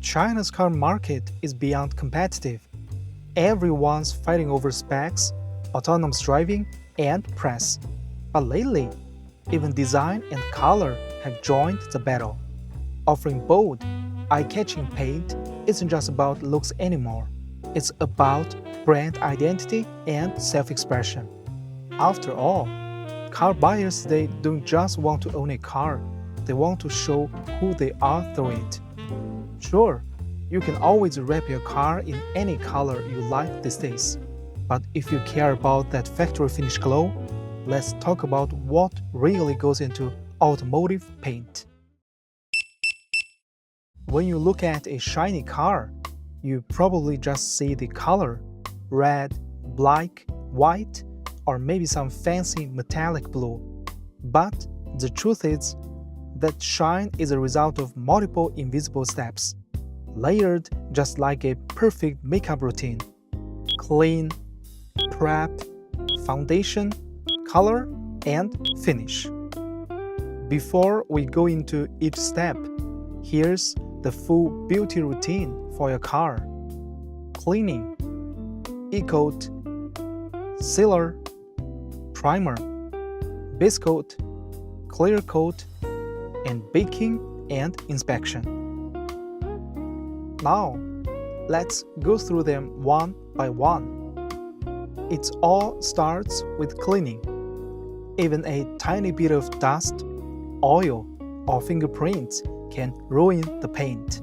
China's car market is beyond competitive. Everyone's fighting over specs, autonomous driving, and price. But lately, even design and color have joined the battle. Offering bold, eye-catching paint isn't just about looks anymore. It's about brand identity and self-expression. After all, car buyers today don't just want to own a car, they want to show who they are through it. Sure, you can always wrap your car in any color you like these days. But if you care about that factory finish glow, let's talk about what really goes into automotive paint. When you look at a shiny car, you probably just see the color: red, black, white, or maybe some fancy metallic blue. But the truth is that shine is a result of multiple invisible steps, layered just like a perfect makeup routine. Clean, prep, foundation, color, and finish. Before we go into each step, here's the full beauty routine for your car. Cleaning, e-coat, sealer, primer, base coat, clear coat, and baking and inspection. Now, let's go through them one by one. It all starts with cleaning. Even a tiny bit of dust, oil, or fingerprints can ruin the paint.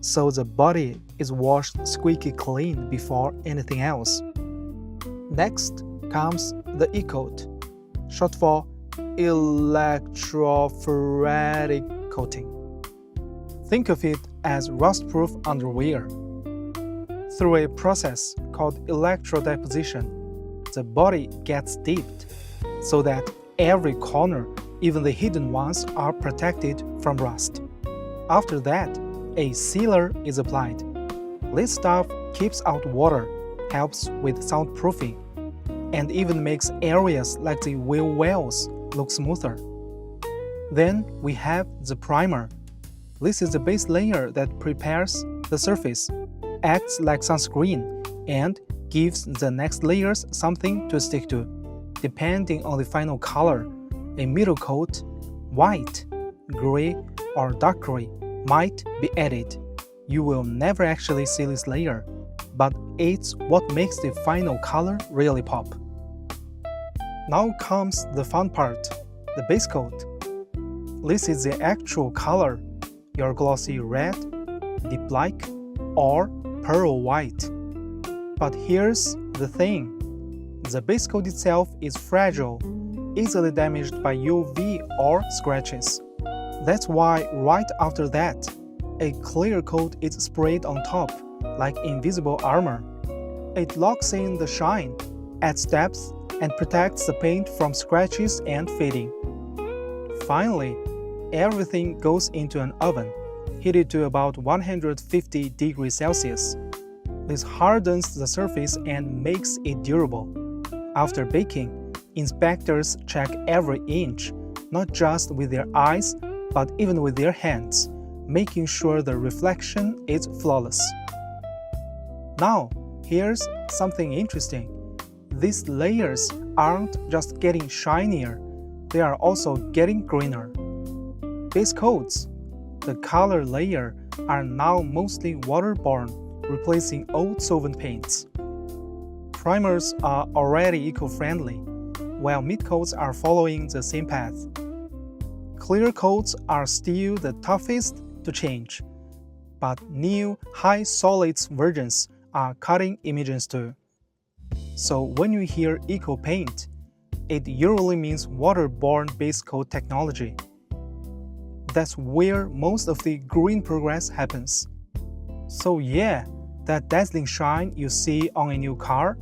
So the body is washed squeaky clean before anything else. Next comes the e-coat, short for electrophoretic coating. Think of it as rust-proof underwear. Through a process called electrodeposition, the body gets dipped so that every corner, even the hidden ones, are protected from rust. After that, a sealer is applied. This stuff keeps out water, helps with soundproofing, and even makes areas like the wheel wells look smoother. Then we have the primer. This is the base layer that prepares the surface, acts like sunscreen, and gives the next layers something to stick to. Depending on the final color, a middle coat, white, gray, or dark gray, might be added. You will never actually see this layer, but it's what makes the final color really pop. Now comes the fun part, the base coat. This is the actual color, your glossy red, deep black, or pearl white. But here's the thing, the base coat itself is fragile, easily damaged by UV or scratches. That's why right after that, a clear coat is sprayed on top, like invisible armor. It locks in the shine, adds depth, and protects the paint from scratches and fading. Finally, everything goes into an oven, heated to about 150 degrees Celsius. This hardens the surface and makes it durable. After baking, inspectors check every inch, not just with their eyes, but even with their hands, making sure the reflection is flawless. Now, here's something interesting. These layers aren't just getting shinier, they are also getting greener. Base coats, the color layer, are now mostly waterborne, replacing old solvent paints. Primers are already eco-friendly, while mid-coats are following the same path. Clear coats are still the toughest to change, but new high solids versions are cutting emissions too. So when you hear eco paint, it usually means waterborne base coat technology. That's where most of the green progress happens. So yeah, that dazzling shine you see on a new car,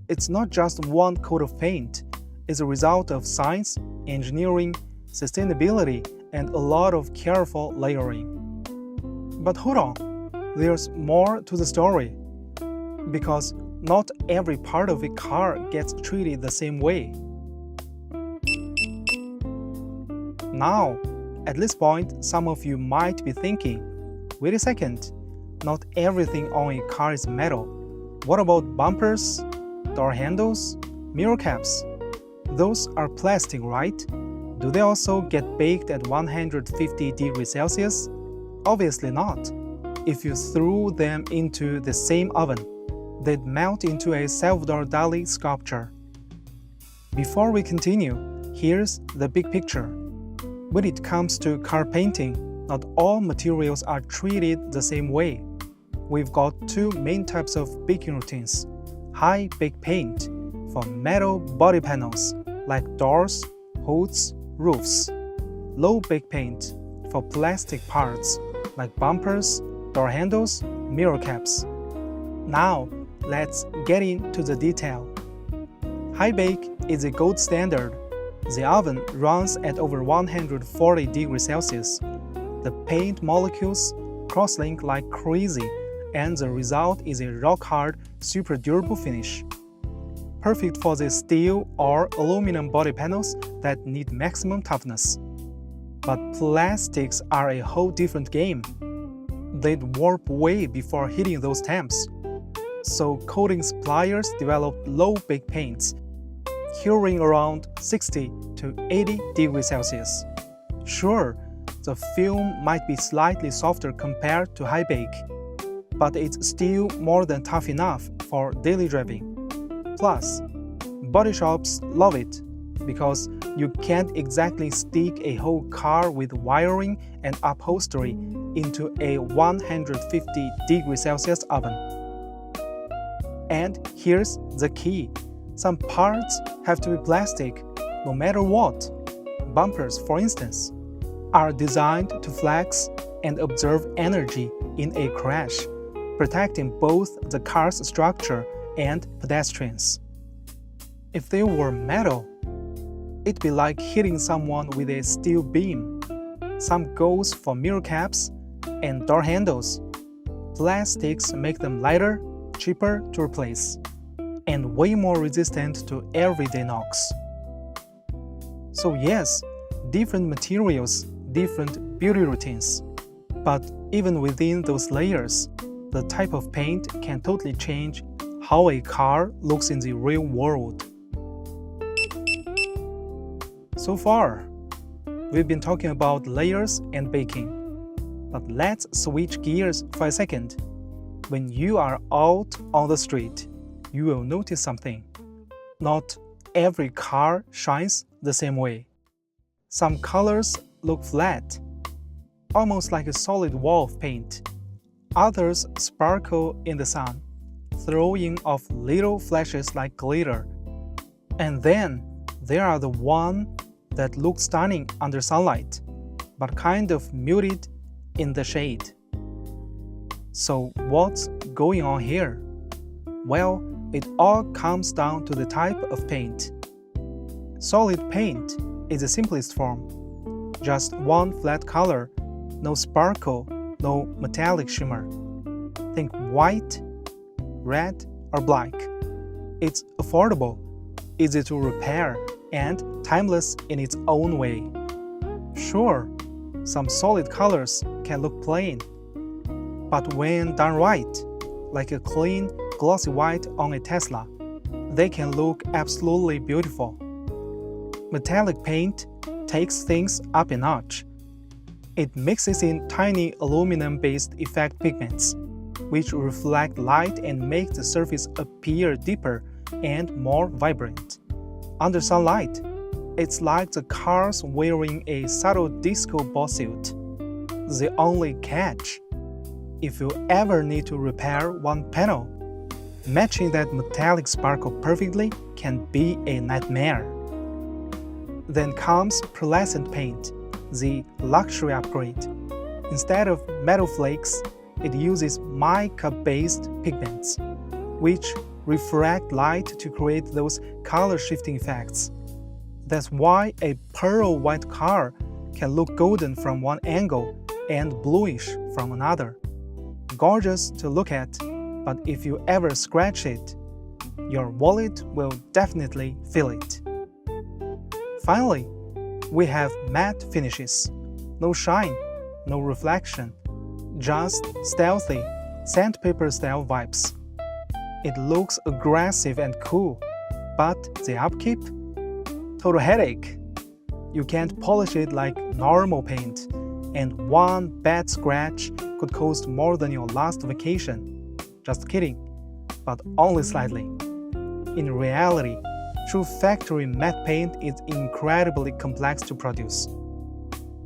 it's not just one coat of paint, it's a result of science, engineering, sustainability, and a lot of careful layering. But hold on, there's more to the story. Because not every part of a car gets treated the same way. Now, at this point, some of you might be thinking, wait a second, not everything on a car is metal. What about bumpers, door handles, mirror caps? Those are plastic, right? Do they also get baked at 150 degrees Celsius? Obviously not. If you threw them into the same oven, they'd melt into a Salvador Dali sculpture. Before we continue, here's the big picture. When it comes to car painting, not all materials are treated the same way. We've got two main types of baking routines: high bake paint for metal body panels like doors, hoods, roofs; low bake paint for plastic parts like bumpers, door handles, mirror caps. Now, let's get into the detail. High bake is a gold standard. The oven runs at over 140 degrees Celsius. The paint molecules cross-link like crazy, and the result is a rock-hard, super durable finish. Perfect for the steel or aluminum body panels that need maximum toughness. But plastics are a whole different game. They'd warp way before hitting those temps. So coating suppliers developed low bake paints, curing around 60 to 80 degrees Celsius. Sure, the film might be slightly softer compared to high bake, but it's still more than tough enough for daily driving. Plus, body shops love it because you can't exactly stick a whole car with wiring and upholstery into a 150 degrees Celsius oven. And here's the key. Some parts have to be plastic, no matter what. Bumpers, for instance, are designed to flex and absorb energy in a crash, protecting both the car's structure and pedestrians. If they were metal, it'd be like hitting someone with a steel beam. Same goes for mirror caps and door handles. Plastics make them lighter, cheaper to replace, and way more resistant to everyday knocks. So yes, different materials, different beauty routines. But even within those layers, the type of paint can totally change how a car looks in the real world. So far, we've been talking about layers and baking. But let's switch gears for a second. When you are out on the street, you will notice something. Not every car shines the same way. Some colors look flat, almost like a solid wall of paint. Others sparkle in the sun, throwing off little flashes like glitter. And then there are the ones that look stunning under sunlight, but kind of muted in the shade. So what's going on here? Well, it all comes down to the type of paint. Solid paint is the simplest form. Just one flat color, no sparkle, no metallic shimmer. Think white, red, or black. It's affordable, easy to repair, and timeless in its own way. Sure, some solid colors can look plain, but when done right, like a clean, glossy white on a Tesla, they can look absolutely beautiful. Metallic paint takes things up a notch. It mixes in tiny aluminum-based effect pigments, which reflect light and make the surface appear deeper and more vibrant. Under sunlight, it's like the car's wearing a subtle disco ball suit. The only catch: if you ever need to repair one panel, matching that metallic sparkle perfectly can be a nightmare. Then comes Pearlescent paint, the luxury upgrade. Instead of metal flakes, it uses mica-based pigments, which refract light to create those color-shifting effects. That's why a pearl white car can look golden from one angle and bluish from another. Gorgeous to look at, but if you ever scratch it, your wallet will definitely feel it. Finally, we have matte finishes. No shine, no reflection, just stealthy, sandpaper-style vibes. It looks aggressive and cool, but the upkeep? Total headache. You can't polish it like normal paint, and one bad scratch could cost more than your last vacation. Just kidding, but only slightly. In reality, true factory matte paint is incredibly complex to produce.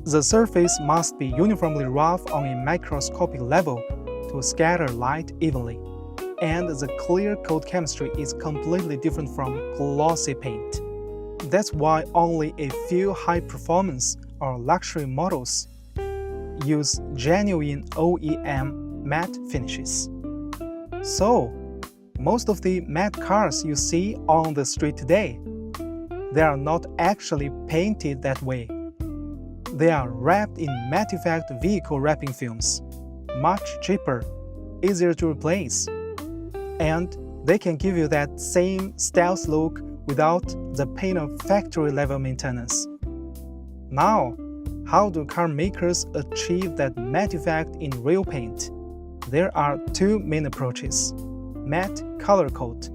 The surface must be uniformly rough on a microscopic level to scatter light evenly, and the clear coat chemistry is completely different from glossy paint. That's why only a few high-performance or luxury models use genuine OEM matte finishes. So, most of the matte cars you see on the street today, they are not actually painted that way. They are wrapped in matte-effect vehicle wrapping films, much cheaper, easier to replace, and they can give you that same stealth look without the pain of factory-level maintenance. Now, how do car makers achieve that matte effect in real paint? There are two main approaches: matte color coat,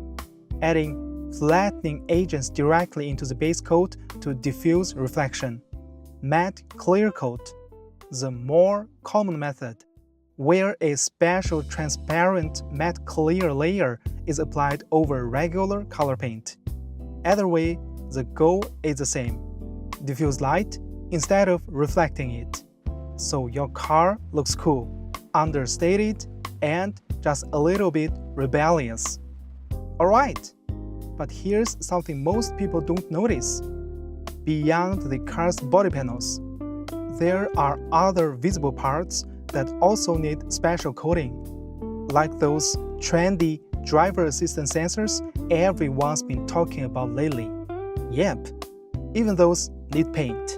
adding flattening agents directly into the base coat to diffuse reflection; matte clear coat, the more common method, where a special transparent matte clear layer is applied over regular color paint. Either way, the goal is the same: diffuse light instead of reflecting it, so your car looks cool, understated, and just a little bit rebellious. Alright, but here's something most people don't notice. Beyond the car's body panels, there are other visible parts that also need special coating, like those trendy driver assistance sensors everyone's been talking about lately. Yep, even those need paint.